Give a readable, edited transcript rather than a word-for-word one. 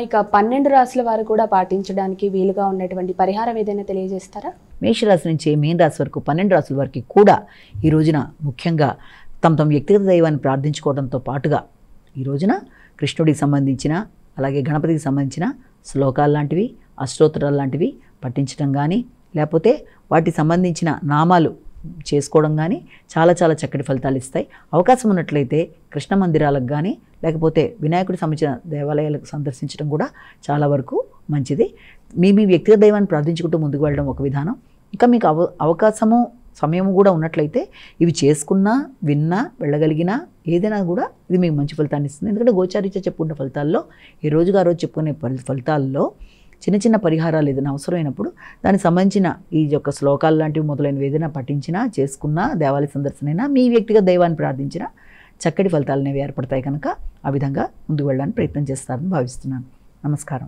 ఇక 12 రాశుల వారు కూడా పాటించడానికి వీలుగా ఉన్నటువంటి పరిహారం ఏదైనా తెలియజేస్తారా? మేషరాశి నుంచి మీన రాశి వరకు 12 రాశుల వరకు కూడా ఈ రోజున ముఖ్యంగా తమ వ్యక్తిగత దైవాన్ని ప్రార్థించుకోవడంతో పాటుగా ఈ రోజున కృష్ణుడికి సంబంధించిన అలాగే గణపతికి సంబంధించిన శ్లోకాలు లాంటివి అష్టోత్తరాలు లాంటివి పఠించడం కానీ లేకపోతే వాటికి సంబంధించిన నామాలు చేసుకోవడం కానీ చాలా చాలా చక్కటి ఫలితాలు ఇస్తాయి. అవకాశం ఉన్నట్లయితే కృష్ణ మందిరాలకు కానీ లేకపోతే వినాయకుడికి సంబంధించిన దేవాలయాలకు సందర్శించడం కూడా చాలా వరకు మంచిది. మీ వ్యక్తిగత దైవాన్ని ప్రార్థించుకుంటూ ముందుకు వెళ్ళడం ఒక విధానం. ఇంకా మీకు అవకాశము సమయము కూడా ఉన్నట్లయితే ఇవి చేసుకున్నా విన్నా వెళ్ళగలిగినా ఏదైనా కూడా ఇది మీకు మంచి ఫలితాన్ని ఇస్తుంది. ఎందుకంటే గోచారీత్యా చెప్పుకున్న ఫలితాల్లో ఈ రోజుగా రోజు చెప్పుకునే ఫలితాల్లో చిన్న చిన్న పరిహారాలు ఏదైనా అవసరమైనప్పుడు దానికి సంబంధించిన ఈ యొక్క శ్లోకాలు లాంటివి మొదలైనవి ఏదైనా పఠించినా చేసుకున్నా దేవాలయ సందర్శనైనా మీ వ్యక్తిగత దైవాన్ని ప్రార్థించినా చక్కటి ఫలితాలు అనేవి ఏర్పడతాయి కనుక ఆ విధంగా ముందుకు వెళ్ళడానికి ప్రయత్నం చేస్తారని భావిస్తున్నాను. నమస్కారం.